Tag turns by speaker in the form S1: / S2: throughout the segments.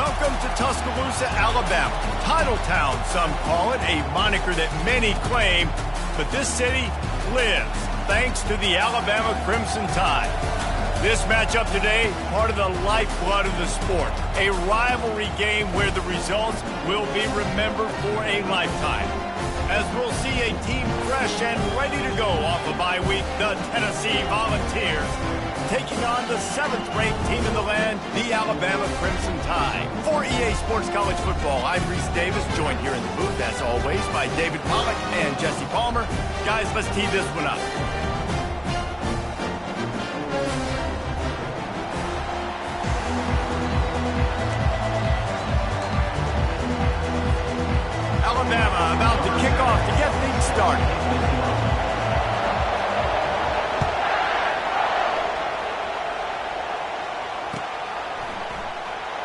S1: Welcome to Tuscaloosa, Alabama. Title Town, some call it, a moniker that many claim, but this city lives thanks to the Alabama Crimson Tide. This matchup today, part of the lifeblood of the sport, a rivalry game where the results will be remembered for a lifetime. As we'll see a team fresh and ready to go off a bye week, the Tennessee Volunteers, taking on the 7th-ranked team in the land, the Alabama Crimson Tide. For EA Sports College Football, I'm Reese Davis, joined here in the booth, as always, by David Pollack and Jesse Palmer. Guys, let's tee this one up. Alabama about to kick off to get things started.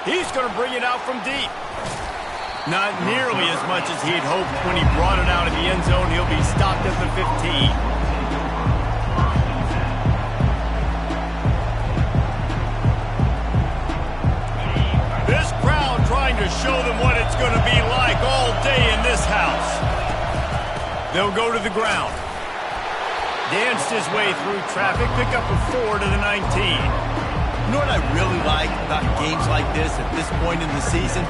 S1: He's going to bring it out from deep. Not nearly as much as he'd hoped when he brought it out of the end zone. He'll be stopped at the 15. This crowd trying to show them what it's going to be like all day in this house. They'll go to the ground. Danced his way through traffic, pick up a 4 to the 19.
S2: You know what I really like about games like this at this point in the season?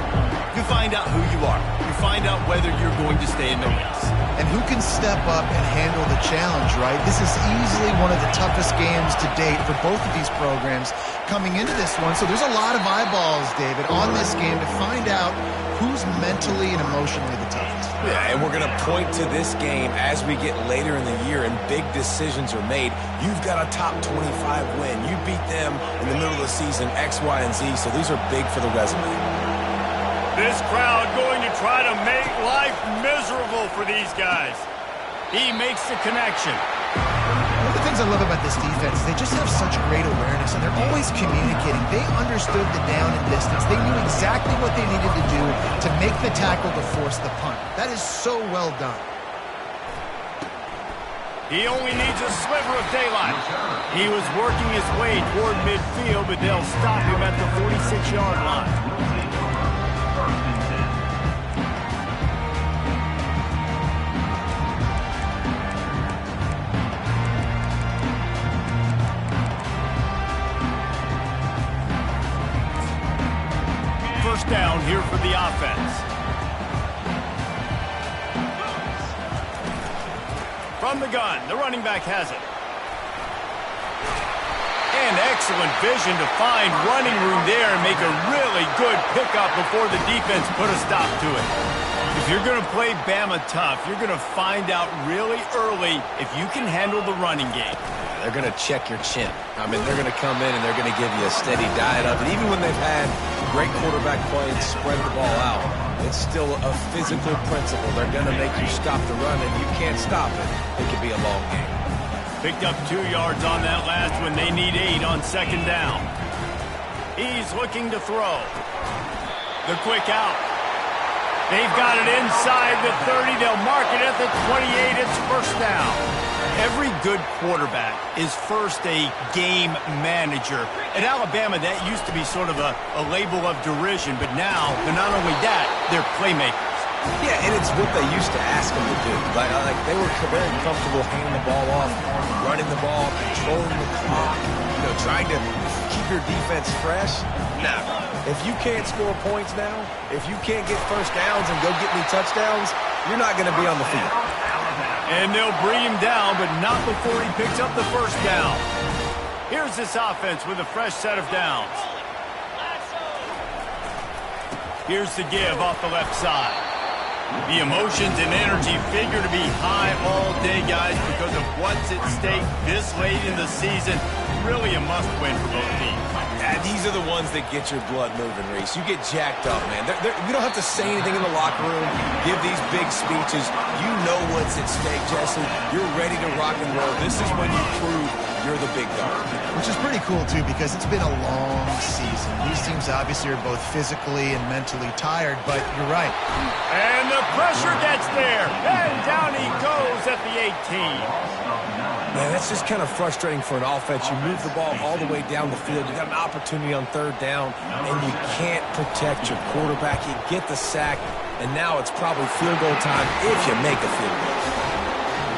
S2: You find out who you are. You find out whether you're going to stay in the race.
S3: And who can step up and handle the challenge, right? This is easily one of the toughest games to date for both of these programs coming into this one. So there's a lot of eyeballs, David, on this game to find out who's mentally and emotionally the toughest.
S4: Yeah, and we're going to point to this game as we get later in the year and big decisions are made. You've got a top 25 win. You beat them in the middle of the season, X, Y, and Z, so these are big for the resume.
S1: This crowd going to try to make life miserable for these guys. He makes the connection.
S3: One of the things I love about this defense is they just have such great awareness, and they're always communicating. They understood the down and distance. They knew exactly what they needed to do to make the tackle to force the punt. That is so well done.
S1: He only needs a sliver of daylight. He was working his way toward midfield, but they'll stop him at the 46-yard line. First down here for the offense. From the gun, the running back has it. And excellent vision to find running room there and make a really good pickup before the defense put a stop to it. If you're going to play Bama tough, you're going to find out really early if you can handle the running game.
S4: They're going to check your chin. I mean, they're going to come in and they're going to give you a steady diet of it. Even when they've had great quarterback play and spread the ball out, it's still a physical principle. They're going to make you stop the run, and you can't stop it. It could be a long game.
S1: Picked up 2 yards on that last one. They need 8 on second down. He's looking to throw. The quick out. They've got it inside the 30. They'll mark it at the 28. It's first down. Every good quarterback is first a game manager. At Alabama, that used to be sort of a label of derision, but now, they're not only that, they're playmakers.
S4: Yeah, and it's what they used to ask them to do. Like they were very comfortable handing the ball off, running the ball, controlling the clock, trying to keep your defense fresh. Now, if you can't score points now, if you can't get first downs and go get me touchdowns, you're not going to be on the field.
S1: And they'll bring him down, but not before he picks up the first down. Here's this offense with a fresh set of downs. Here's the give off the left side. The emotions and energy figure to be high all day, guys, because of what's at stake this late in the season. Really a must-win for both teams.
S4: Yeah, these are the ones that get your blood moving, Reese. You get jacked up, man. You don't have to say anything in the locker room, give these big speeches. You know what's at stake, Jesse. You're ready to rock and roll. This is when you prove you're the big dog.
S3: Which is pretty cool, too, because it's been a long season. These teams obviously are both physically and mentally tired, but you're right.
S1: And the pressure gets there. And down he goes at the 18.
S4: Man, that's just kind of frustrating for an offense. You move the ball all the way down the field. You got an opportunity on third down, and you can't protect your quarterback. You get the sack, and now it's probably field goal time if you make a field goal.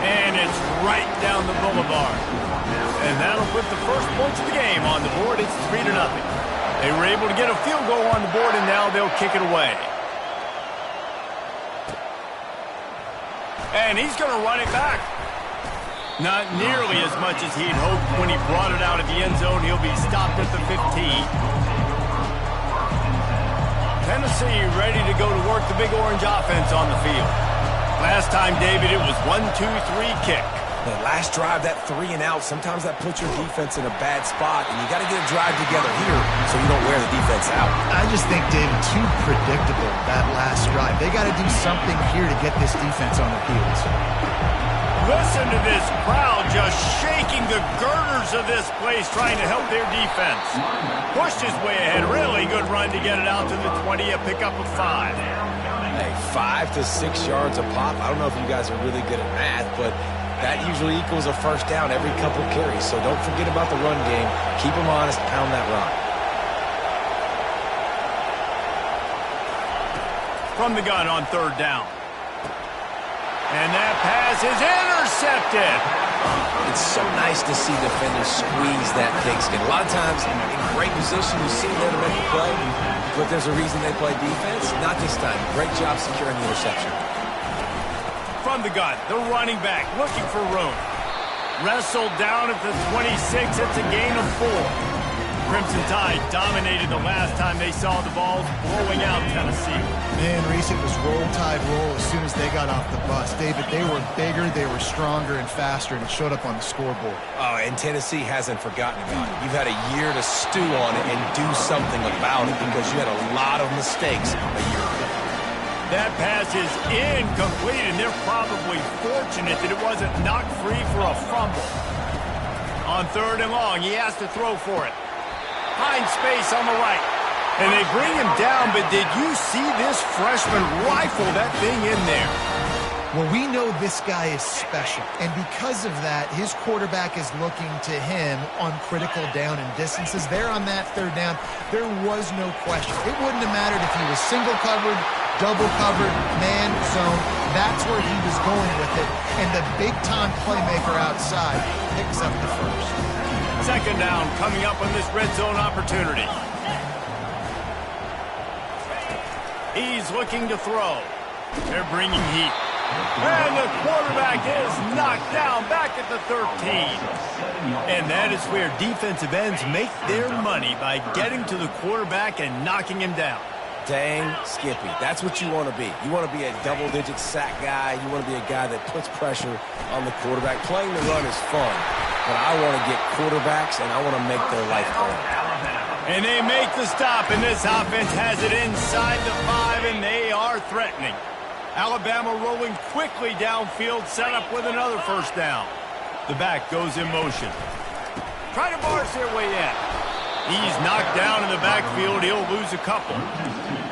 S1: And it's right down the boulevard. And that'll put the first points of the game on the board. It's 3-0. They were able to get a field goal on the board, and now they'll kick it away. And he's going to run it back. Not nearly as much as he'd hoped when he brought it out of the end zone. He'll be stopped at the 15. Tennessee ready to go to work the Big Orange offense on the field. Last time, David, it was 1-2-3 kick.
S4: The last drive, that 3 and out, sometimes that puts your defense in a bad spot, and you got to get a drive together here so you don't wear the defense out.
S3: I just think, David, too predictable, that last drive. They got to do something here to get this defense on their heels.
S1: Listen to this crowd just shaking the girders of this place, trying to help their defense. Pushed his way ahead. Really good run to get it out to the 20, a pickup of 5.
S4: Hey, 5 to 6 yards a pop. I don't know if you guys are really good at math, but that usually equals a first down every couple carries. So don't forget about the run game. Keep them honest. Pound that rock.
S1: From the gun on third down. And that pass is intercepted.
S4: It's so nice to see defenders squeeze that pigskin. A lot of times, in great position, you see them to make the play, but there's a reason they play defense. Not this time. Great job securing the interception.
S1: From the gun, the running back looking for room. Wrestled down at the 26. It's a gain of 4. Crimson Tide dominated the last time they saw the ball, blowing out Tennessee.
S3: Man, Reese, it was roll tide roll as soon as they got off the bus. David, they were bigger, they were stronger and faster, and it showed up on the scoreboard.
S4: Oh, and Tennessee hasn't forgotten about it. You've had a year to stew on it and do something about it because you had a lot of mistakes a year ago.
S1: That pass is incomplete, and they're probably fortunate that it wasn't knocked free for a fumble. On third and long, he has to throw for it. Finds space on the right. And they bring him down, but did you see this freshman rifle that thing in there?
S3: Well, we know this guy is special, and because of that, his quarterback is looking to him on critical down and distances. There on that third down, there was no question. It wouldn't have mattered if he was single covered, double covered, man, zone. That's where he was going with it, and the big-time playmaker outside picks up the first.
S1: Second down coming up on this red zone opportunity. He's looking to throw. They're bringing heat. And the quarterback is knocked down back at the 13. And that is where defensive ends make their money, by getting to the quarterback and knocking him down.
S4: Dang, Skippy. That's what you want to be. You want to be a double-digit sack guy. You want to be a guy that puts pressure on the quarterback. Playing the run is fun, but I want to get quarterbacks, and I want to make their life harder.
S1: And they make the stop, and this offense has it inside the 5, and they are threatening. Alabama rolling quickly downfield, set up with another first down. The back goes in motion. Trying to barge their way in. He's knocked down in the backfield. He'll lose a couple.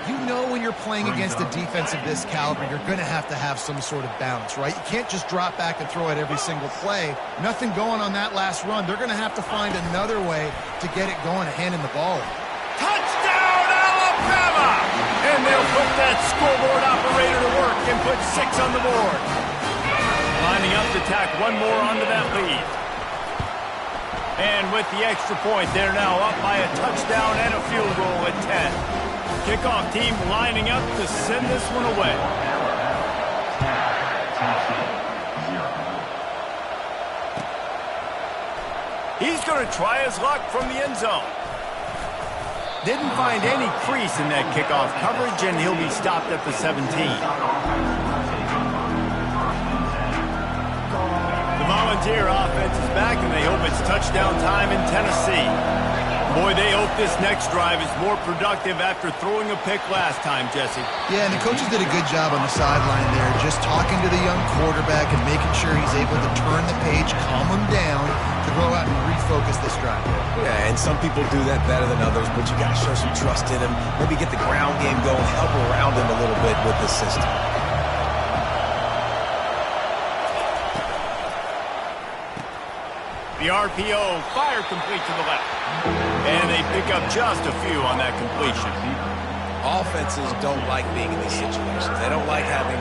S3: You know when you're playing against a defense of this caliber, you're going to have some sort of balance, right? You can't just drop back and throw it every single play. Nothing going on that last run. They're going to have to find another way to get it going and handing the ball.
S1: Touchdown, Alabama! And they'll put that scoreboard operator to work and put 6 on the board. Lining up to tack one more onto that lead. And with the extra point, they're now up by a touchdown and a field goal at 10. Kickoff team lining up to send this one away. He's going to try his luck from the end zone. Didn't find any crease in that kickoff coverage, and he'll be stopped at the 17. Volunteer offense is back, and they hope it's touchdown time in Tennessee. Boy, they hope this next drive is more productive after throwing a pick last time, Jesse.
S3: Yeah, and the coaches did a good job on the sideline there, just talking to the young quarterback and making sure he's able to turn the page, calm him down, to go out and refocus this drive.
S4: Yeah, and some people do that better than others, but you got to show some trust in him. Maybe get the ground game going, help around him a little bit with the system.
S1: The RPO, fire complete to the left. And they pick up just a few on that completion.
S4: Offenses don't like being in these situations. They don't like having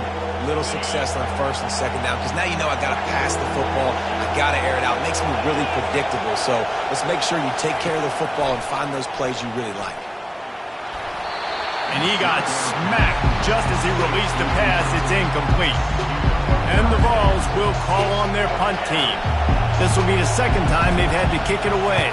S4: little success on first and second down because now you know I got to pass the football. I got to air it out. It makes me really predictable. So let's make sure you take care of the football and find those plays you really like.
S1: And he got smacked just as he released the pass. It's incomplete. And the Vols will call on their punt team. This will be the second time they've had to kick it away.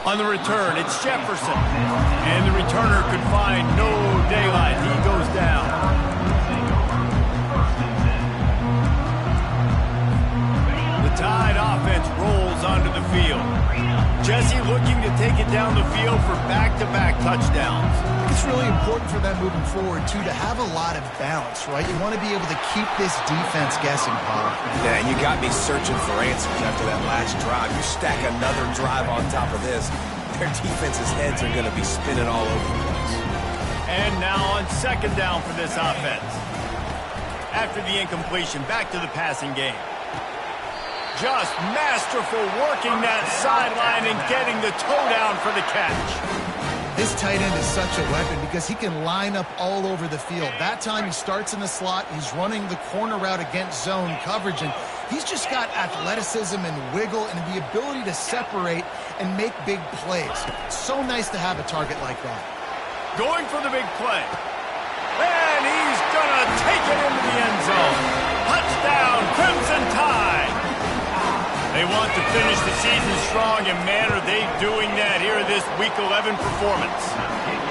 S1: On the return, it's Jefferson. And the returner could find no daylight. He goes down. The Tide offense rolls onto the field. Jesse looking to take it down the field for back-to-back touchdowns.
S3: I think it's really important for them moving forward, too, to have a lot of balance, right? You want to be able to keep this defense guessing, Paul.
S4: Yeah, and you got me searching for answers after that last drive. You stack another drive on top of this, their defense's heads are going to be spinning all over the place.
S1: And now on second down for this offense. After the incompletion, back to the passing game. Just masterful working that sideline and getting the toe down for the catch.
S3: This tight end is such a weapon because he can line up all over the field. That time he starts in the slot, he's running the corner route against zone coverage, and he's just got athleticism and wiggle and the ability to separate and make big plays. So nice to have a target like that.
S1: Going for the big play. And he's going to take it into the end zone. Touchdown, Crimson Tide. They want to finish the season strong, and man, are they doing that here in this Week 11 performance.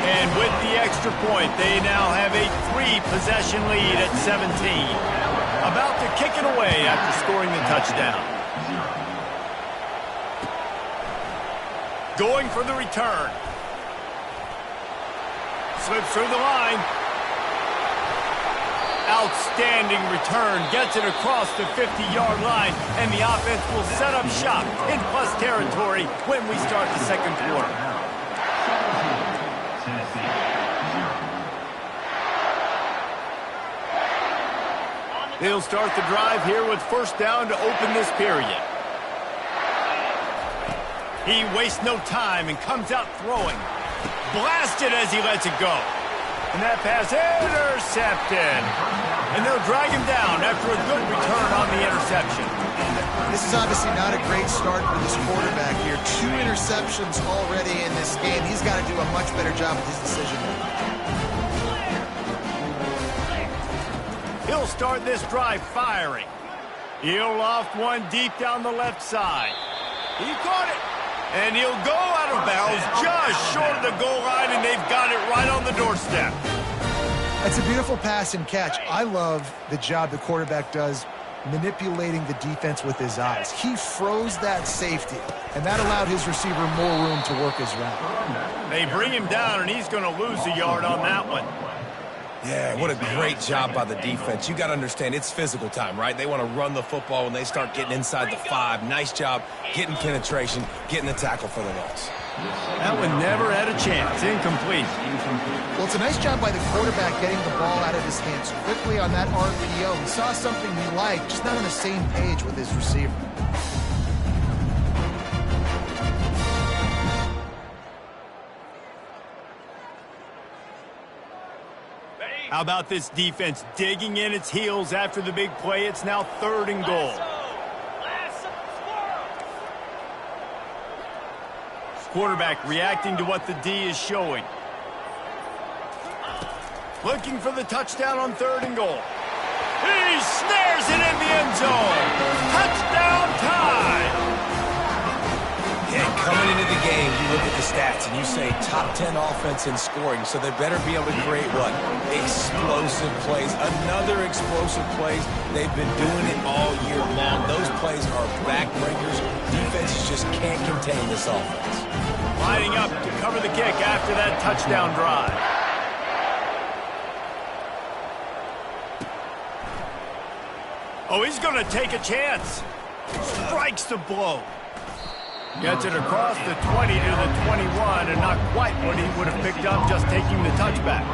S1: And with the extra point, they now have a 3-possession lead at 17. About to kick it away after scoring the touchdown. Going for the return. Slips through the line. Outstanding return, gets it across the 50-yard line, and the offense will set up shop in plus territory when we start the second quarter. They'll start the drive here with first down to open this period. He wastes no time and comes out throwing. Blasted as he lets it go. And that pass intercepted. And they'll drag him down after a good return on the interception.
S3: This is obviously not a great start for this quarterback here. 2 interceptions already in this game. He's got to do a much better job with his decision making.
S1: He'll start this drive firing. He'll loft one deep down the left side. He caught it. And he'll go out of bounds just short of the goal line, and they've got it right on the doorstep.
S3: It's a beautiful pass and catch. I love the job the quarterback does manipulating the defense with his eyes. He froze that safety, and that allowed his receiver more room to work his route.
S1: They bring him down, and he's going to lose a yard on that one.
S4: Yeah, what a great job by the defense. You got to understand, it's physical time, right? They want to run the football when they start getting inside the 5. Nice job getting penetration, getting the tackle for the loss.
S1: That one never had a chance. Incomplete.
S3: Well, it's a nice job by the quarterback getting the ball out of his hands quickly on that RPO. He saw something he liked, just not on the same page with his receiver.
S1: How about this defense digging in its heels after the big play? It's now 3rd and goal. Quarterback reacting to what the D is showing. Looking for the touchdown on 3rd and goal. He snares it in the end zone. Touchdown Tide.
S4: Yeah, coming into the game, you look at the stats and you say top 10 offense in scoring, so they better be able to create what? Explosive plays. Another explosive plays. They've been doing it all year long. Those plays are backbreakers. Defenses just can't contain this offense.
S1: Lining up to cover the kick after that touchdown drive. Oh, he's going to take a chance. Strikes the blow. Gets it across the 20 to the 21, and not quite what he would have picked up just taking the touchback.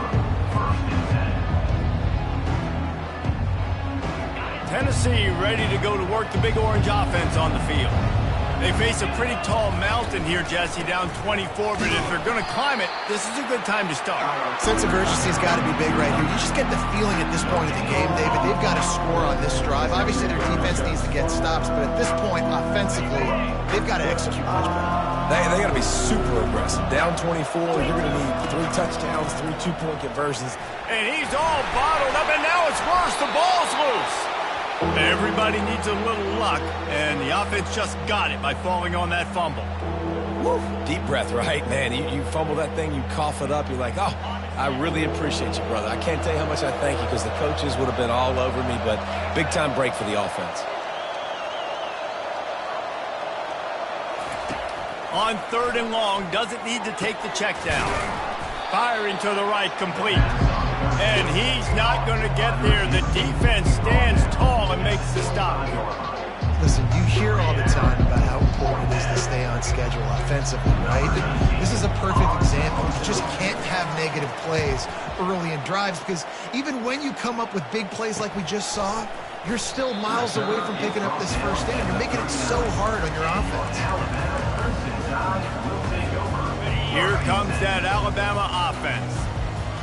S1: Tennessee Tennessee ready to go to work the Big Orange offense on the field. They face a pretty tall mountain here, Jesse, down 24, but if they're going to climb it, this is a good time to start.
S3: Sense of urgency's got to be big right here. You just get the feeling at this point of the game, David, they've got to score on this drive. Obviously, their defense needs to get stops, but at this point, offensively, they've got to execute much better.
S4: They got to be super aggressive. Down 24, you're going to need 3 touchdowns, 3 two-point conversions.
S1: And he's all bottled up, and now it's worse. The ball's loose. Everybody needs a little luck, and the offense just got it by falling on that fumble.
S4: Woo. Deep breath, right? Man, you fumble that thing, you cough it up, you're like, oh, I really appreciate you, brother. I can't tell you how much I thank you because the coaches would have been all over me, but big-time break for the offense.
S1: On 3rd and long, doesn't need to take the check down. Firing to the right, complete. And he's not going to get there. The defense stands tall and makes the stop.
S3: Listen, you hear all the time about how important it is to stay on schedule offensively, right? This is a perfect example. You just can't have negative plays early in drives because even when you come up with big plays like we just saw, you're still miles away from picking up this first down. You're making it so hard on your offense.
S1: Here comes that Alabama offense.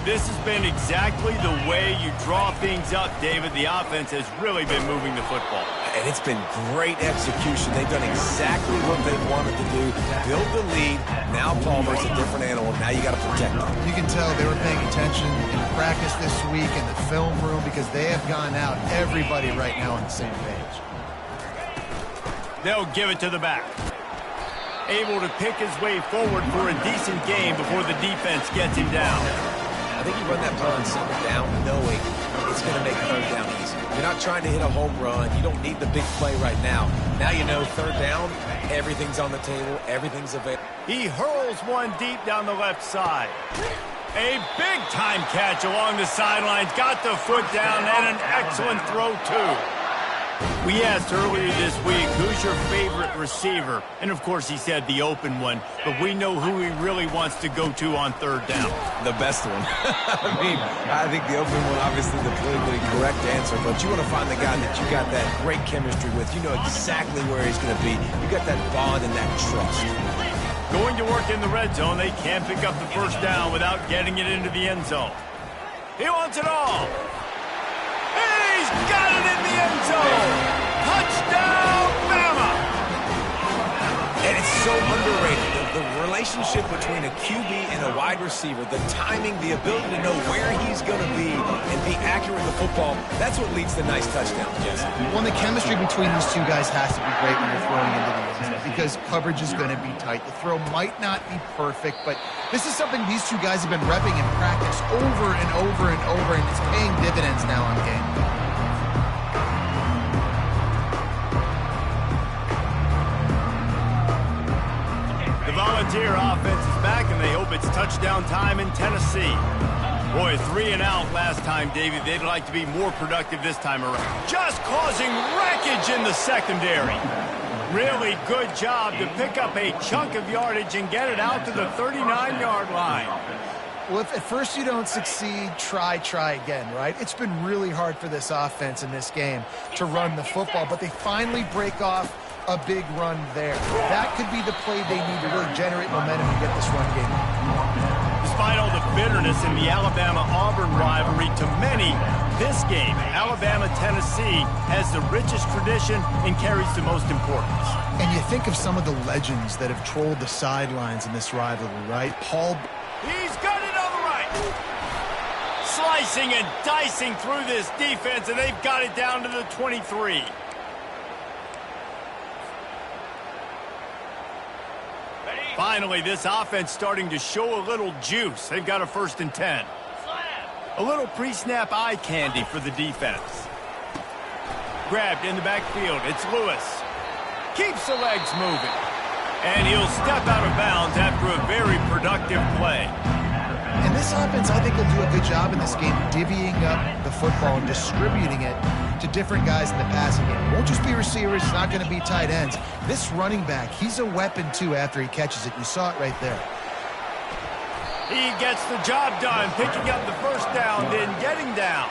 S1: This has been exactly the way you draw things up, David. The offense has really been moving the football.
S4: And it's been great execution. They've done exactly what they wanted to do. Build the lead. Now Palmer's a different animal. Now you got to protect him.
S3: You can tell they were paying attention in practice this week in the film room because they have gone out, everybody right now on the same page.
S1: They'll give it to the back. Able to pick his way forward for a decent game before the defense gets him down.
S4: I think you run that play on second down knowing it's going to make 3rd down easy. You're not trying to hit a home run. You don't need the big play right now. Now you know 3rd down, everything's on the table, everything's available.
S1: He hurls one deep down the left side. A big-time catch along the sidelines. Got the foot down and an excellent throw, too. We asked earlier this week, who's your favorite receiver? And, of course, he said the open one. But we know who he really wants to go to on 3rd down.
S4: The best one. I mean, I think the open one, obviously the politically correct answer. But you want to find the guy that you got that great chemistry with. You know exactly where he's going to be. You got that bond and that trust.
S1: Going to work in the red zone, they can't pick up the first down without getting it into the end zone. He wants it all. He's got it in the end zone. Touchdown, Bama.
S4: And it's so underrated. The relationship between a QB and a wide receiver, the timing, the ability to know where he's going to be and be accurate with the football, that's what leads to nice touchdowns, Jesse.
S3: Well, the chemistry between these two guys has to be great when you're throwing into the end zone because coverage is going to be tight. The throw might not be perfect, but this is something these two guys have been repping in practice over and over and over, and it's paying dividends now on game.
S1: Volunteer offense is back, and they hope it's touchdown time in Tennessee. Boy, 3 and out last time, David. They'd like to be more productive this time around. Just causing wreckage in the secondary. Really good job to pick up a chunk of yardage and get it out to the 39-yard line.
S3: Well, if at first you don't succeed, try again, right? It's been really hard for this offense in this game to run the football, but they finally break off a big run there. That could be the play they need to really generate momentum and get this run game.
S1: Despite all the bitterness in the Alabama-Auburn rivalry, to many, this game, Alabama-Tennessee, has the richest tradition and carries the most importance.
S3: And you think of some of the legends that have trolled the sidelines in this rivalry, right?
S1: He's got it on the right. Slicing and dicing through this defense, and they've got it down to the 23. Finally, this offense starting to show a little juice. They've got a 1st and 10. A little pre-snap eye candy for the defense. Grabbed in the backfield. It's Lewis. Keeps the legs moving. And he'll step out of bounds after a very productive play.
S3: And this offense, I think, will do a good job in this game divvying up the football and distributing it to different guys in the passing game. It won't just be receivers. It's not going to be tight ends. This running back, he's a weapon, too, after he catches it. You saw it right there.
S1: He gets the job done, picking up the first down, then getting down.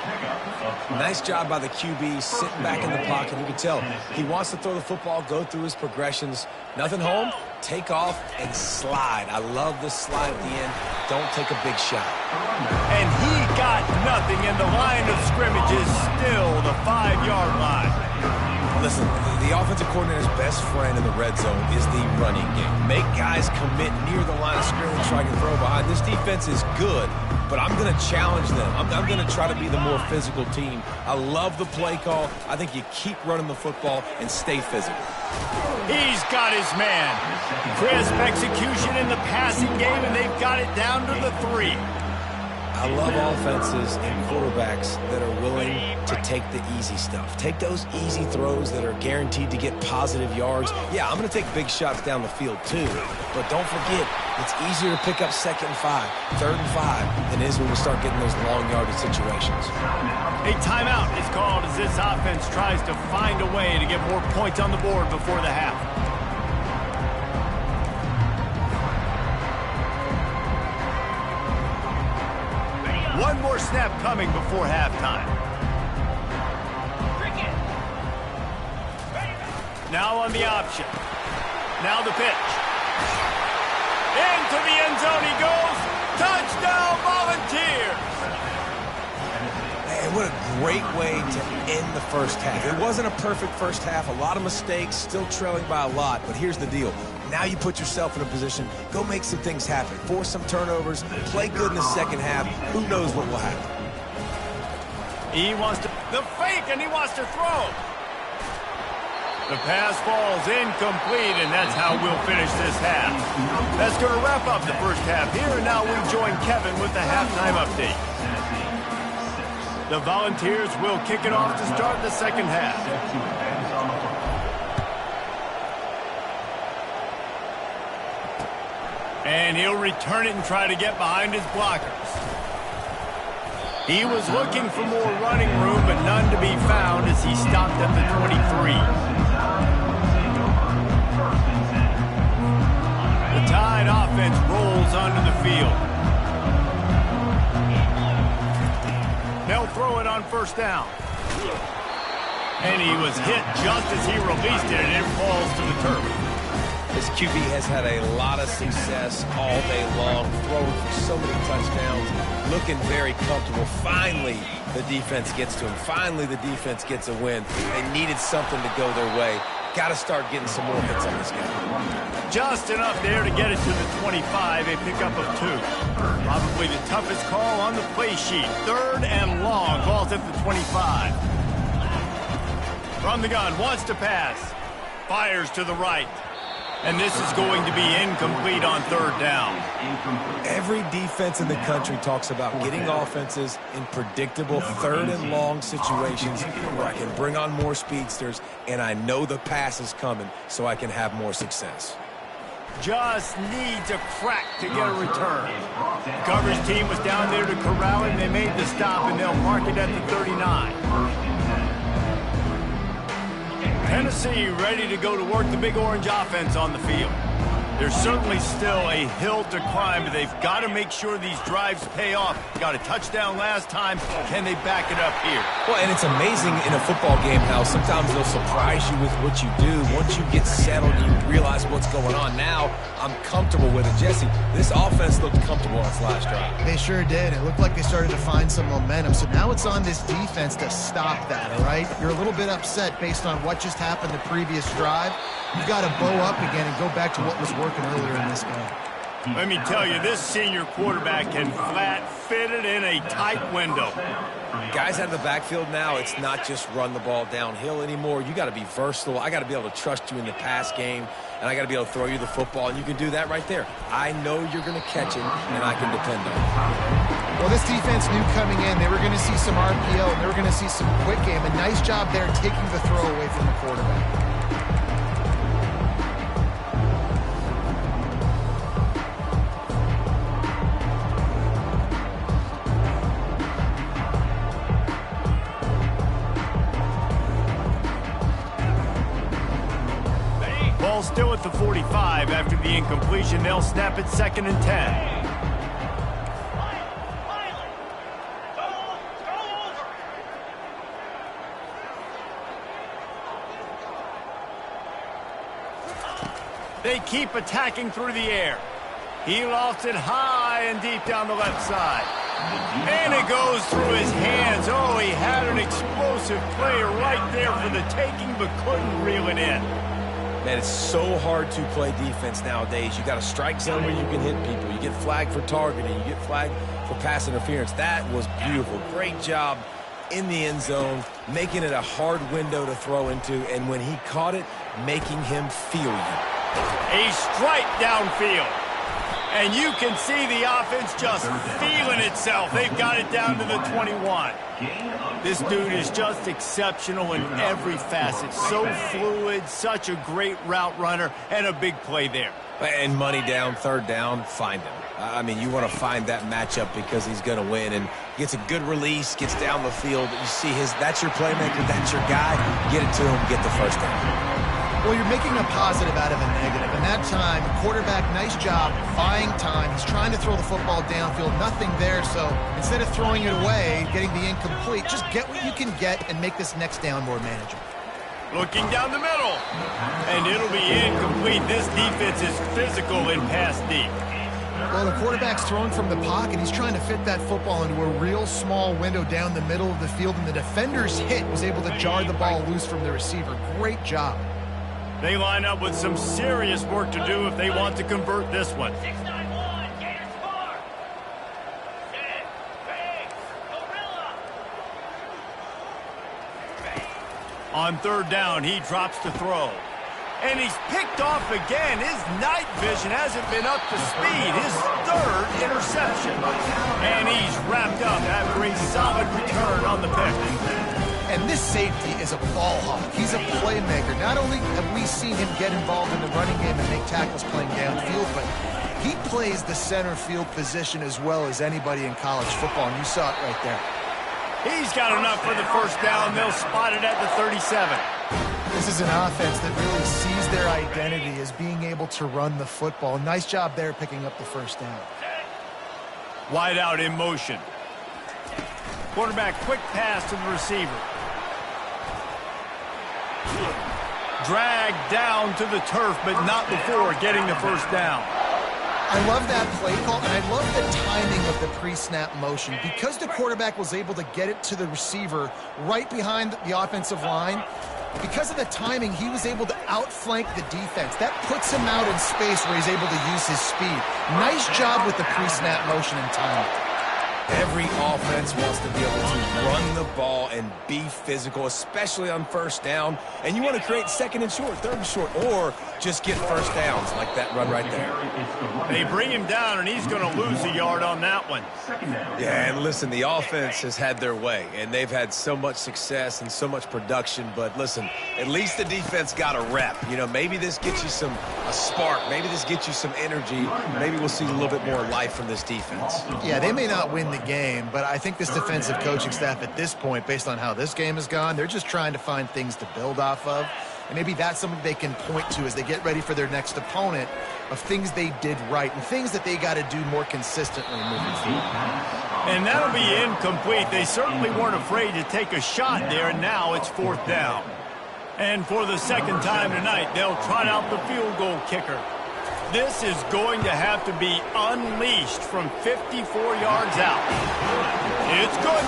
S4: Nice job by the QB, sitting back in the pocket. You can tell he wants to throw the football, go through his progressions. Nothing home, take off, and slide. I love this slide at the end. Don't take a big shot.
S1: And he got nothing, and the line of scrimmage is still the 5-yard line.
S4: Listen, the offensive coordinator's best friend in the red zone is the running game. Make guys commit near the line of scrimmage so I can throw behind. This defense is good, but I'm going to challenge them. I'm going to try to be the more physical team. I love the play call. I think you keep running the football and stay physical.
S1: He's got his man. Crisp execution in the passing game, and they've got it down to the 3.
S4: I love offenses and quarterbacks that are willing to take the easy stuff. Take those easy throws that are guaranteed to get positive yards. Yeah, I'm going to take big shots down the field too. But don't forget, it's easier to pick up 2nd and 5, 3rd and 5 than it is when we start getting those long yardage situations.
S1: A timeout is called as this offense tries to find a way to get more points on the board before the half. One more snap coming before halftime. Now on the option. Now the pitch. Into the end zone he goes. Touchdown Volunteers!
S4: Man, what a great way to end the first half. It wasn't a perfect first half. A lot of mistakes, still trailing by a lot. But here's the deal. Now you put yourself in a position, go make some things happen. Force some turnovers, play good in the second half. Who knows what will happen?
S1: He wants to, the fake, and he wants to throw. The pass falls incomplete, and that's how we'll finish this half. That's going to wrap up the first half here, and now we join Kevin with the halftime update. The Volunteers will kick it off to start the second half. And he'll return it and try to get behind his blockers. He was looking for more running room, but none to be found as he stopped at the 23. The Tide offense rolls onto the field. They'll throw it on first down. And he was hit just as he released it, and it falls to the turf.
S4: This QB has had a lot of success all day long, throwing for so many touchdowns, looking very comfortable. Finally, the defense gets to him. Finally, the defense gets a win. They needed something to go their way. Got to start getting some more hits on this guy.
S1: Just enough there to get it to the 25, a pickup of 2. Probably the toughest call on the play sheet. 3rd and long, balls at the 25. From the gun, wants to pass. Fires to the right. And this is going to be incomplete on 3rd down.
S4: Every defense in the country talks about getting offenses in predictable 3rd and long situations where I can bring on more speedsters and I know the pass is coming so I can have more success.
S1: Just needs a crack to get a return. The coverage team was down there to corral him. They made the stop, and they'll mark it at the 39. Tennessee ready to go to work the Big Orange offense on the field. There's certainly still a hill to climb, but they've got to make sure these drives pay off. Got a touchdown last time. Can they back it up here?
S4: Well, and it's amazing in a football game how sometimes they'll surprise you with what you do. Once you get settled, you realize what's going on. Now, I'm comfortable with it. Jesse, this offense looked comfortable on its last drive.
S3: They sure did. It looked like they started to find some momentum. So now it's on this defense to stop that, all right? You're a little bit upset based on what just happened the previous drive. You've got to bow up again and go back to what was working earlier in this game.
S1: Let me tell you, this senior quarterback can flat fit it in a tight window.
S4: Guys out of the backfield now, it's not just run the ball downhill anymore. You got to be versatile. I got to be able to trust you in the pass game, and I got to be able to throw you the football, and you can do that right there. I know you're going to catch it, and I can depend on it.
S3: Well, this defense knew coming in they were going to see some RPO, and they were going to see some quick game. A nice job there taking the throw away from the quarterback.
S1: Ball still at the 45 after the incompletion. They'll snap it 2nd and 10. They keep attacking through the air. He lofts it high and deep down the left side. And it goes through his hands. Oh, he had an explosive play right there for the taking, but couldn't reel it in.
S4: Man, it's so hard to play defense nowadays. You got a strike zone where you can hit people. You get flagged for targeting. You get flagged for pass interference. That was beautiful. Great job in the end zone, making it a hard window to throw into, and when he caught it, making him feel you.
S1: A strike downfield. And you can see the offense just feeling itself. They've got it down to the 21. This dude is just exceptional in every facet. So fluid, such a great route runner, and a big play there.
S4: And money down, third down, find him. I mean, you want to find that matchup because he's going to win. And gets a good release, gets down the field. You see that's your playmaker, that's your guy. Get it to him, get the first down.
S3: Well, you're making a positive out of a negative. And that time, quarterback, nice job, buying time. He's trying to throw the football downfield, nothing there. So instead of throwing it away, getting the incomplete, just get what you can get and make this next down more manageable.
S1: Looking down the middle. And it'll be incomplete. This defense is physical in pass deep.
S3: Well, the quarterback's throwing from the pocket. He's trying to fit that football into a real small window down the middle of the field, and the defender's hit was able to jar the ball loose from the receiver. Great job.
S1: They line up with some serious work to do if they want to convert this one.
S5: 691, Gators score.
S1: On third down, he drops to throw. And he's picked off again. His night vision hasn't been up to speed. His third interception. And he's wrapped up after a solid return on the pick.
S3: And this safety is a ball hawk. He's a playmaker. Not only have we seen him get involved in the running game and make tackles playing downfield, but he plays the center field position as well as anybody in college football, and you saw it right there.
S1: He's got enough for the first down. They'll spot it at the 37.
S3: This is an offense that really sees their identity as being able to run the football. Nice job there picking up the first down.
S1: Wide out in motion. Quarterback quick pass to the receiver. Dragged down to the turf, but not before getting the first down.
S3: I love that play call, and I love the timing of the pre-snap motion. Because the quarterback was able to get it to the receiver right behind the offensive line, because of the timing, he was able to outflank the defense. That puts him out in space where he's able to use his speed. Nice job with the pre-snap motion and timing.
S4: Every offense wants to be able to run the ball and be physical, especially on first down. And you want to create second and short, third and short, or just get first downs like that run right there.
S1: They bring him down, and he's going to lose a yard on that one.
S4: Yeah, and listen, the offense has had their way, and they've had so much success and so much production. But listen, at least the defense got a rep. You know, maybe this gets you a spark. Maybe this gets you some energy. Maybe we'll see a little bit more life from this defense.
S3: Yeah, they may not win the game, but I think this defensive coaching staff at this point, based on how this game has gone, they're just trying to find things to build off of. And maybe that's something they can point to as they get ready for their next opponent, of things they did right and things that they got to do more consistently moving forward.
S1: And that'll be incomplete. They certainly weren't afraid to take a shot there, and now it's fourth down. And for the second time tonight, they'll trot out the field goal kicker. This is going to have to be unleashed from 54 yards out. It's good.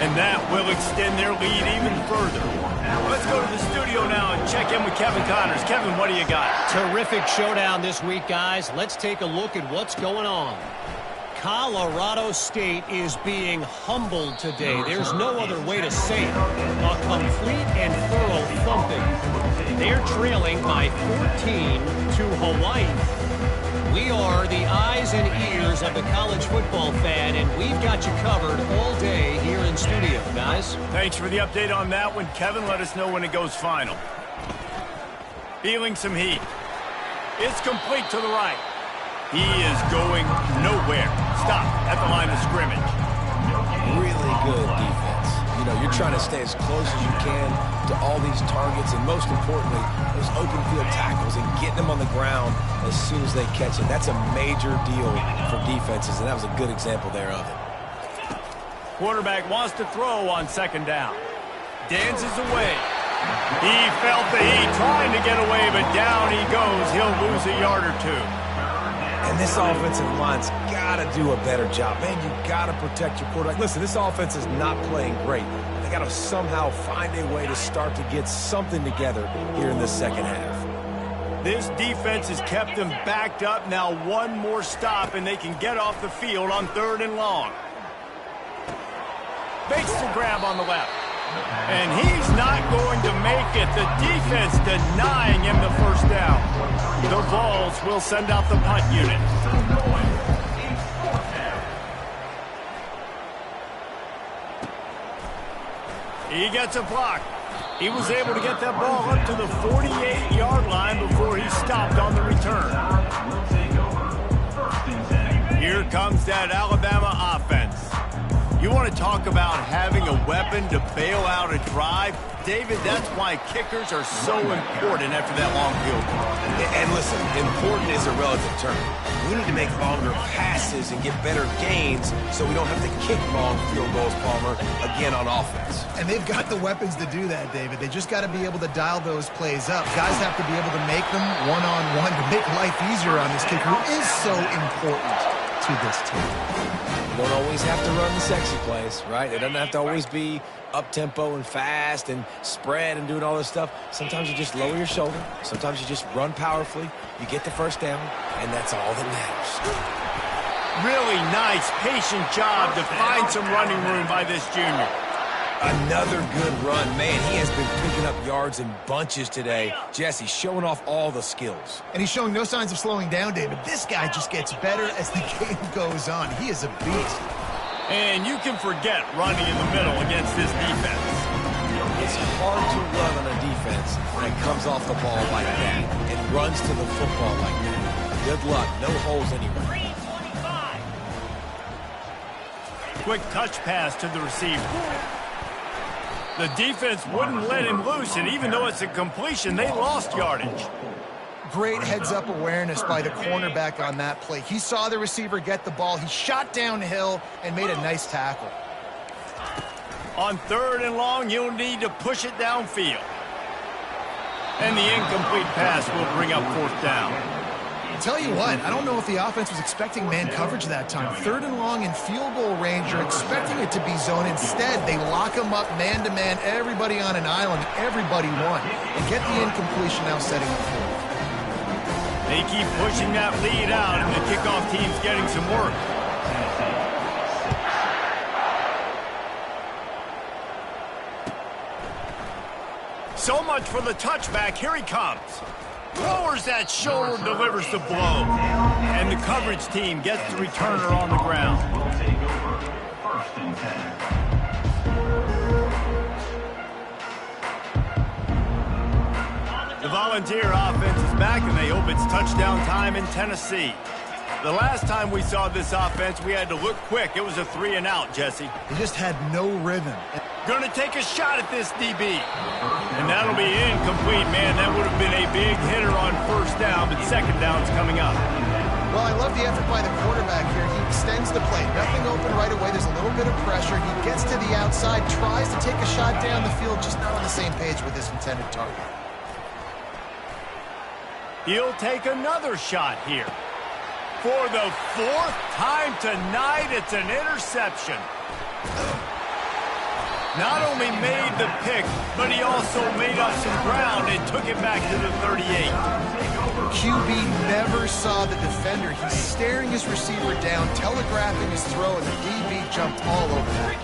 S1: And that will extend their lead even further. Let's go to the studio now and check in with Kevin Connors. Kevin, what do you got?
S6: Terrific showdown this week, guys. Let's take a look at what's going on. Colorado State is being humbled today. There's no other way to say it. A complete and thorough thumping. They're trailing by 14 to Hawaii. We are the eyes and ears of the college football fan, and we've got you covered all day here in studio, guys.
S1: Thanks for the update on that one, Kevin. Let us know when it goes final. Feeling some heat. It's complete to the right. He is going nowhere. Stop at the line of scrimmage.
S4: Really good defense. You know, you're trying to stay as close as you can to all these targets, and most importantly, those open field tackles and getting them on the ground as soon as they catch it. That's a major deal for defenses, and that was a good example there of it.
S1: Quarterback wants to throw on second down. Dances away. He felt the heat trying to get away, but down he goes. He'll lose a yard or two.
S4: And this offensive line's got to do a better job. Man, you got to protect your quarterback. Listen, this offense is not playing great. They got to somehow find a way to start to get something together here in the second half.
S1: This defense has kept them backed up. Now one more stop, and they can get off the field on 3rd and long. Makes the grab on the left. And he's not going to make it. The defense denying him the first down. The Vols will send out the punt unit. He gets a block. He was able to get that ball up to the 48-yard line before he stopped on the return. Here comes that Alabama offense. You want to talk about having a weapon to bail out a drive? David, that's why kickers are so important after that long field goal.
S4: And listen, important is a relative term. We need to make longer passes and get better gains so we don't have to kick long field goals, Palmer, again on offense.
S3: And they've got the weapons to do that, David. They just got to be able to dial those plays up. Guys have to be able to make them one-on-one to make life easier on this kicker, who is so important to this team.
S4: You don't always have to run the sexy plays, right? It doesn't have to always be up-tempo and fast and spread and doing all this stuff. Sometimes you just lower your shoulder. Sometimes you just run powerfully. You get the first down, and that's all that matters.
S1: Really nice, patient job to find some running room by this junior.
S4: Another good run. Man, he has been picking up yards in bunches today. Jesse showing off all the skills.
S3: And he's showing no signs of slowing down, David. This guy just gets better as the game goes on. He is a beast.
S1: And you can forget running in the middle against this defense.
S4: It's hard to run on a defense that comes off the ball like that and runs to the football like that. Good luck. No holes anywhere.
S1: Quick touch pass to the receiver. The defense wouldn't let him loose, and even though it's a completion, they lost yardage.
S3: Great heads-up awareness by the cornerback on that play. He saw the receiver get the ball. He shot downhill and made a nice tackle.
S1: On 3rd and long, you'll need to push it downfield. And the incomplete pass will bring up 4th down.
S3: Tell you what, I don't know if the offense was expecting man coverage that time. 3rd and long in field goal range, you're expecting it to be zone. Instead, they lock him up man-to-man, everybody on an island, everybody won. And get the incompletion now setting up for it.
S1: They keep pushing that lead out, and the kickoff team's getting some work. So much for the touchback. Here he comes. Lowers that shoulder, delivers the blow. And the coverage team gets the returner on the ground. The Volunteer offense is back, and they hope it's touchdown time in Tennessee. The last time we saw this offense, we had to look quick. It was a 3-and-out, Jesse.
S3: They just had no rhythm.
S1: Going to take a shot at this DB. And that'll be incomplete, man. That would have been a big hitter on 1st down, but 2nd down's coming up.
S3: Well, I love the effort by the quarterback here. He extends the play. Nothing open right away. There's a little bit of pressure. He gets to the outside, tries to take a shot down the field, just not on the same page with his intended target.
S1: He'll take another shot here. For the 4th time tonight, it's an interception. Not only made the pick, but he also made up some ground and took it back to the 38.
S3: QB never saw the defender. He's staring his receiver down, telegraphing his throw, and the DB jumped all over that.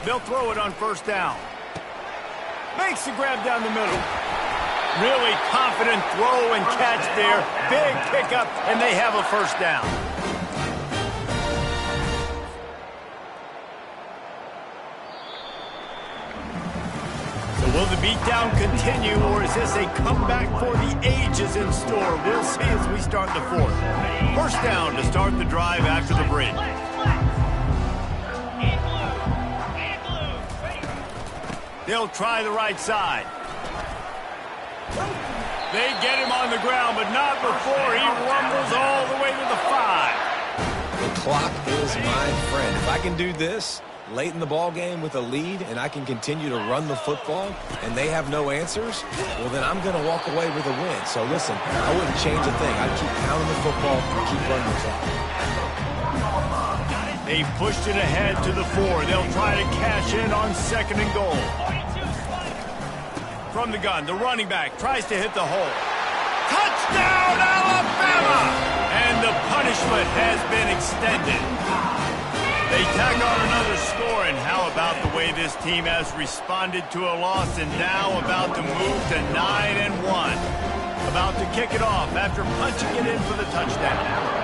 S1: They'll throw it on 1st down. Makes the grab down the middle. Really confident throw and catch there. Big pickup, and they have a 1st down. So will the beatdown continue, or is this a comeback for the ages in store? We'll see as we start the 4th. 1st down to start the drive after the bridge. They'll try the right side. They get him on the ground, but not before he rumbles all the way to the 5.
S4: The clock is my friend. If I can do this, late in the ball game with a lead and I can continue to run the football and they have no answers, well, then I'm going to walk away with a win. So, listen, I wouldn't change a thing. I'd keep pounding the football and keep running the clock.
S1: They've pushed it ahead to the 4. They'll try to cash in on 2nd and goal. From the gun, the running back tries to hit the hole. Touchdown, Alabama! And the punishment has been extended. They tack on another score, and how about the way this team has responded to a loss and now about to move to 9-1. About to kick it off after punching it in for the touchdown.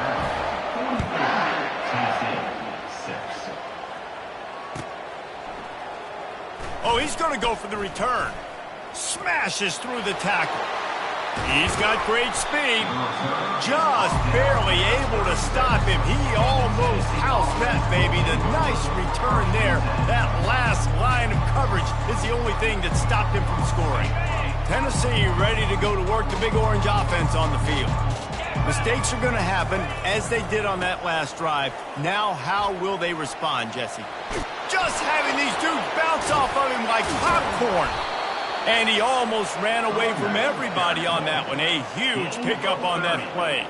S1: Oh, he's going to go for the return. Smashes through the tackle. He's got great speed. Just barely able to stop him. He almost housed that, baby. The nice return there. That last line of coverage is the only thing that stopped him from scoring. Tennessee ready to go to work the Big Orange offense on the field. Mistakes are going to happen, as they did on that last drive. Now, how will they respond, Jesse? Just having these dudes bounce off of him like popcorn. And he almost ran away from everybody on that one. A huge pickup on that play.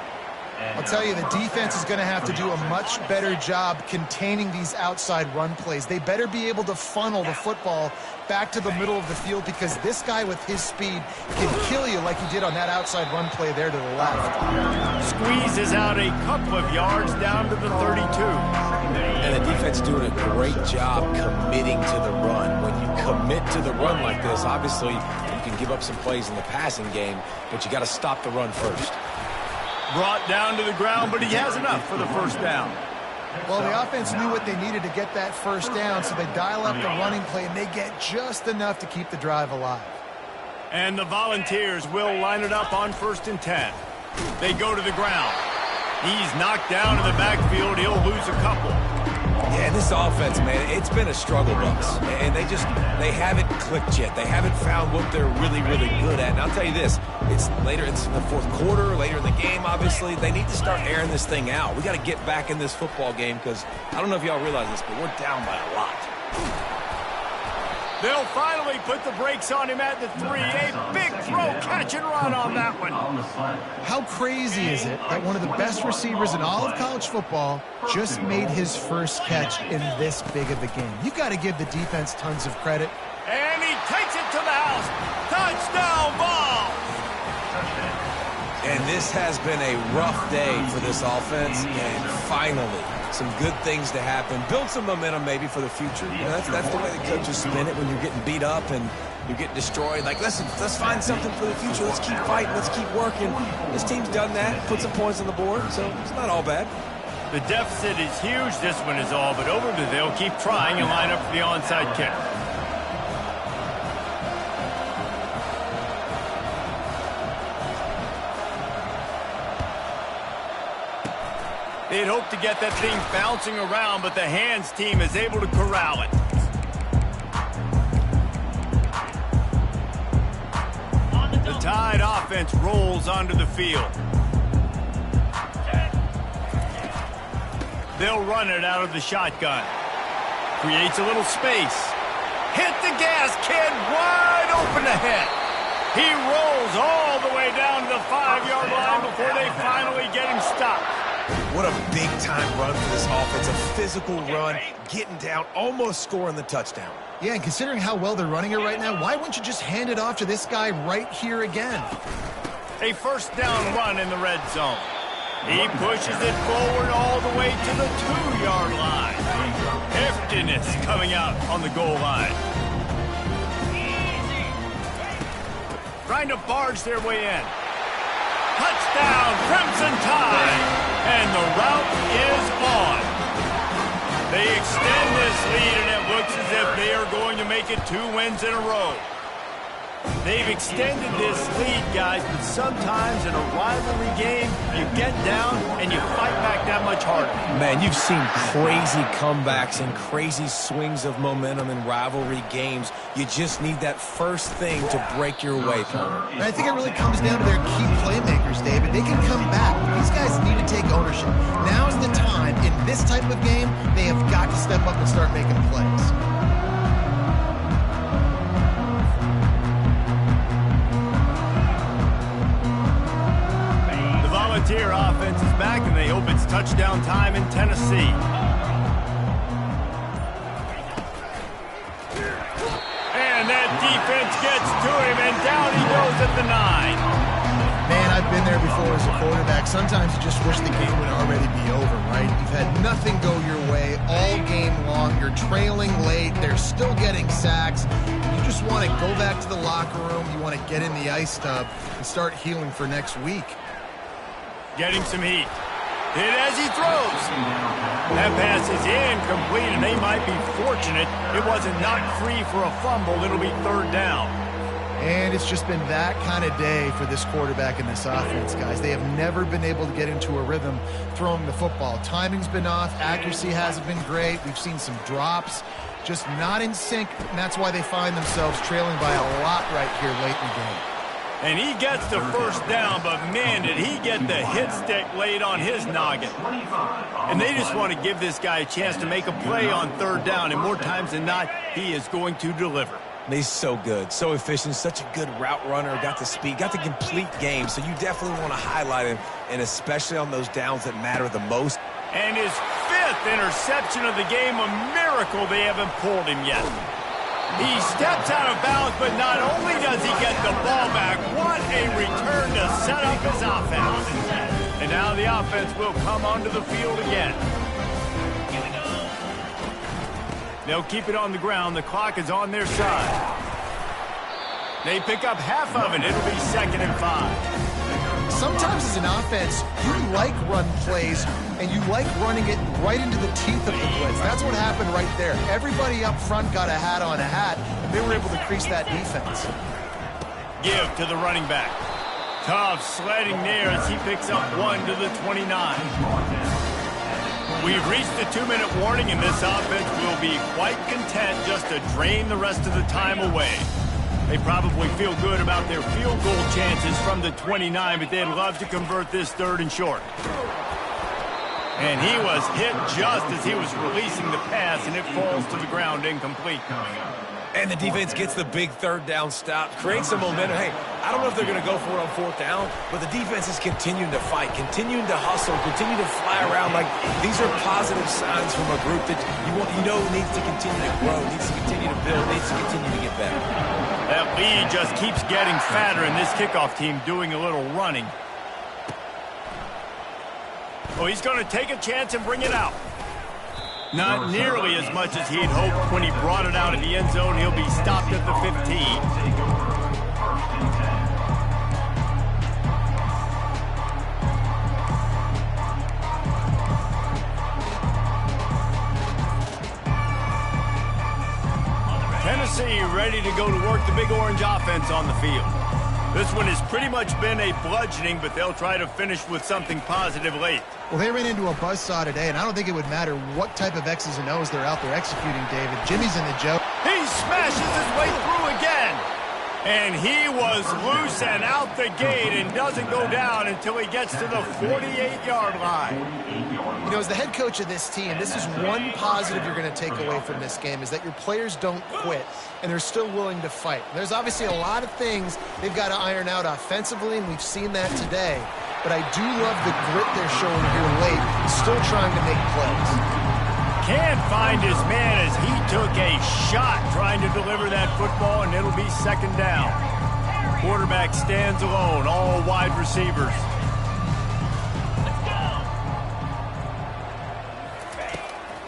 S3: I'll tell you, the defense is going to have to do a much better job containing these outside run plays. They better be able to funnel the football back to the middle of the field because this guy with his speed can kill you like he did on that outside run play there to the left.
S1: Squeezes out a couple of yards down to the 32.
S4: And the defense doing a great job committing to the run. When you commit to the run like this, obviously you can give up some plays in the passing game, but you got to stop the run first.
S1: Brought down to the ground, but he has enough for the first down.
S3: Well, the offense knew what they needed to get that first down, so they dial up the running play, and they get just enough to keep the drive alive.
S1: And the Volunteers will line it up on 1st and 10. They go to the ground. He's knocked down in the backfield. He'll lose a couple.
S4: Yeah, this offense, man, it's been a struggle bus. And they haven't clicked yet. They haven't found what they're really, really good at. And I'll tell you this, it's in the fourth quarter, later in the game, obviously. They need to start airing this thing out. We got to get back in this football game because I don't know if y'all realize this, but we're down by a lot.
S1: They'll finally put the brakes on him at the 3. A big throw, catch and run on that one.
S3: How crazy is it that one of the best receivers in all of college football just made his first catch in this big of a game? You got to give the defense tons of credit.
S1: And he takes it to the house. Touchdown ball.
S4: And this has been a rough day for this offense, and finally some good things to happen. Build some momentum maybe for the future. You know, that's the way the coaches spin it when you're getting beat up and you're getting destroyed. Like, listen, let's find something for the future. Let's keep fighting. Let's keep working. This team's done that, put some points on the board, so it's not all bad.
S1: The deficit is huge. This one is all but over, but they'll keep trying and line up for the onside kick. They'd hoped to get that thing bouncing around, but the hands team is able to corral it. The Tide offense rolls onto the field. They'll run it out of the shotgun. Creates a little space. Hit the gas, kid. Wide open ahead. He rolls all the way down to the 5-yard line before they finally get him stopped.
S4: What a big-time run for this offense. A physical run, getting down, almost scoring the touchdown.
S3: Yeah, and considering how well they're running it right now, why wouldn't you just hand it off to this guy right here again?
S1: A first down run in the red zone. He pushes it forward all the way to the 2-yard line. Heftiness coming out on the goal line. Trying to barge their way in. Touchdown, Crimson Tide. And the route is on. They extend this lead, and it looks as if they are going to make it 2 wins in a row. They've extended this lead, guys, but sometimes in a rivalry game, you get down and you fight back that much harder.
S4: Man, you've seen crazy comebacks and crazy swings of momentum in rivalry games. You just need that first thing to break your way, Palmer.
S3: And I think it really comes down to their key playmakers, David. They can come back. These guys need to take ownership. Now's the time. In this type of game, they have got to step up and start making plays.
S1: Volunteer offense is back, and they hope it's touchdown time in Tennessee. And that defense gets to him, and down he goes at the 9.
S3: Man, I've been there before as a quarterback. Sometimes you just wish the game would already be over, right? You've had nothing go your way all game long. You're trailing late. They're still getting sacks. You just want to go back to the locker room. You want to get in the ice tub and start healing for next week.
S1: Getting some heat. Hit as he throws. That pass is incomplete, and they might be fortunate it wasn't knocked free for a fumble. It'll be 3rd down.
S3: And it's just been that kind of day for this quarterback and this offense, guys. They have never been able to get into a rhythm throwing the football. Timing's been off. Accuracy hasn't been great. We've seen some drops. Just not in sync, and that's why they find themselves trailing by a lot right here late in the game.
S1: And he gets the 1st down, but man, did he get the hit stick laid on his noggin. And they just want to give this guy a chance to make a play on 3rd down, and more times than not, he is going to deliver.
S4: He's so good, so efficient, such a good route runner, got the speed, got the complete game, so you definitely want to highlight him, and especially on those downs that matter the most.
S1: And his 5th interception of the game, a miracle they haven't pulled him yet. He steps out of bounds, but not only does he get the ball back, what a return to set up his offense. And now the offense will come onto the field again. They'll keep it on the ground. The clock is on their side. They pick up half of it. It'll be 2nd and 5.
S3: Sometimes as an offense, you like run plays, and you like running it right into the teeth of the blitz. That's what happened right there. Everybody up front got a hat on a hat, and they were able to crease that defense.
S1: Give to the running back. Tough sledding there as he picks up 1 to the 29. We've reached the 2-minute warning, and this offense will be quite content just to drain the rest of the time away. They probably feel good about their field goal chances from the 29, but they'd love to convert this 3rd and short. And he was hit just as he was releasing the pass, and it falls to the ground incomplete.
S4: And the defense gets the big 3rd down stop, creates some momentum. Hey, I don't know if they're going to go for it on 4th down, but the defense is continuing to fight, continuing to hustle, continue to fly around. Like, these are positive signs from a group that you know needs to continue to grow, needs to continue to build, needs to continue to get better.
S1: That lead just keeps getting fatter, and this kickoff team doing a little running. Oh, he's going to take a chance and bring it out. Not nearly as much as he'd hoped when he brought it out of the end zone. He'll be stopped at the 15. Tennessee ready to go to work the Big Orange offense on the field. This one has pretty much been a bludgeoning, but they'll try to finish with something positive late.
S3: Well, they ran into a buzzsaw today, and I don't think it would matter what type of X's and O's they're out there executing, David. Jimmy's in the joke.
S1: He smashes his way through again. And he was loose and out the gate and doesn't go down until he gets to the 48-yard line.
S3: You know, as the head coach of this team, this is one positive you're going to take away from this game, is that your players don't quit, and they're still willing to fight. There's obviously a lot of things they've got to iron out offensively, and we've seen that today. But I do love the grit they're showing here late, still trying to make plays.
S1: Can't find his man as he took a shot trying to deliver that football, and it'll be 2nd down. Quarterback stands alone, all wide receivers.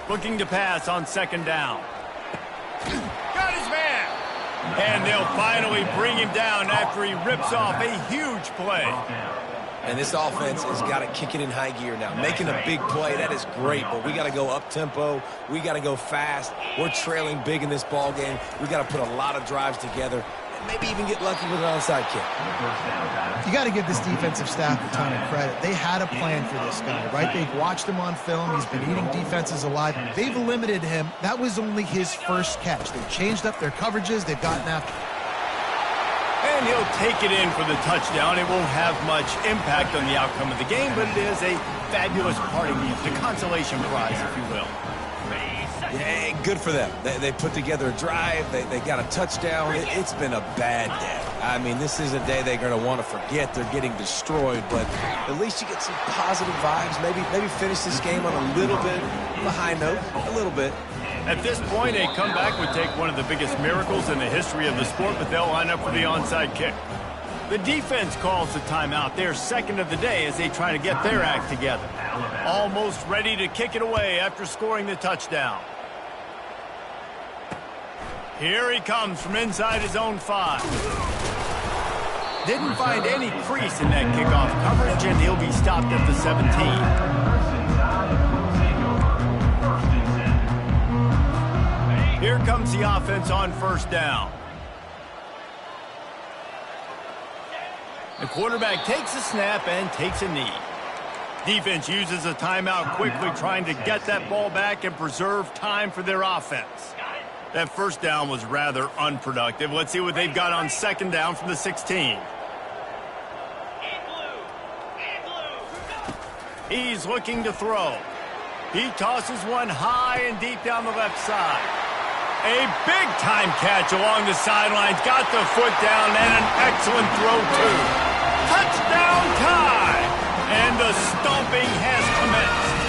S1: Looking to pass on 2nd down. Got his man! And they'll finally bring him down after he rips off a huge play.
S4: And this offense has got to kick it in high gear now. Making a big play, that is great, but we got to go up-tempo. We got to go fast. We're trailing big in this ball game. We got to put a lot of drives together maybe even get lucky with an onside kick.
S3: You got to give this defensive staff a ton of credit. They had a plan for this guy, right? They've watched him on film. He's been eating defenses alive. They've limited him. That was only his first catch. They've changed up their coverages. They've gotten after.
S1: And he'll take it in for the touchdown. It won't have much impact on the outcome of the game, but it is a fabulous parting gift, a consolation prize, if you will.
S4: Yeah, good for them. They put together a drive. They got a touchdown. It's been a bad day. I mean, this is a day they're going to want to forget. They're getting destroyed, but at least you get some positive vibes. Maybe finish this game on a little bit of a high note, a little bit.
S1: At this point, a comeback would take one of the biggest miracles in the history of the sport, but they'll line up for the onside kick. The defense calls the timeout. They're second of the day as they try to get their act together. Almost ready to kick it away after scoring the touchdown. Here he comes from inside his own 5. Didn't find any crease in that kickoff coverage, and he'll be stopped at the 17. Here comes the offense on first down. The quarterback takes a snap and takes a knee. Defense uses a timeout quickly, trying to get that ball back and preserve time for their offense. That first down was rather unproductive. Let's see what they've got on second down from the 16. He's looking to throw. He tosses one high and deep down the left side. A big-time catch along the sidelines. Got the foot down and an excellent throw, too. Touchdown tie! And the stomping has commenced.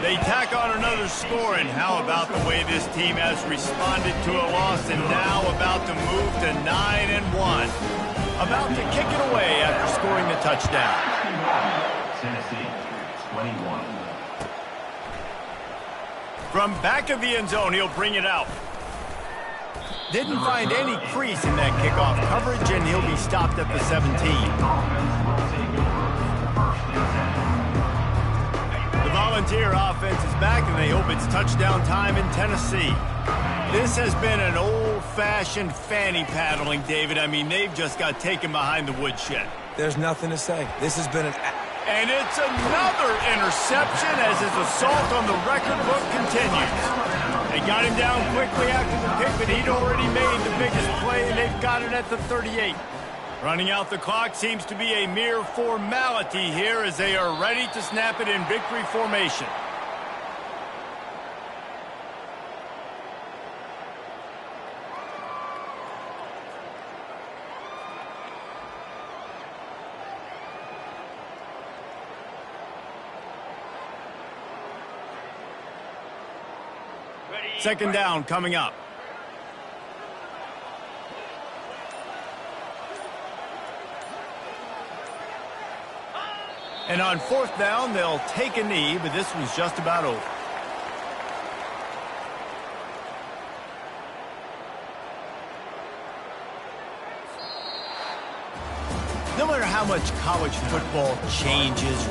S1: They tack on another score, and how about the way this team has responded to a loss and now about to move to 9-1. About to kick it away after scoring the touchdown.
S5: Tennessee, 21.
S1: From back of the end zone, he'll bring it out. Didn't find any crease in that kickoff coverage, and he'll be stopped at the 17. The Volunteer offense is back, and they hope it's touchdown time in Tennessee. This has been an old-fashioned fanny paddling, David. I mean, they've just got taken behind the woodshed.
S4: There's nothing to say. This has been an...
S1: And it's another interception as his assault on the record book continues. They got him down quickly after the pick, but he'd already made the biggest play, and they've got it at the 38. Running out the clock seems to be a mere formality here as they are ready to snap it in victory formation. Second down coming up. And on fourth down, they'll take a knee, but this was just about over. No matter how much college football changes...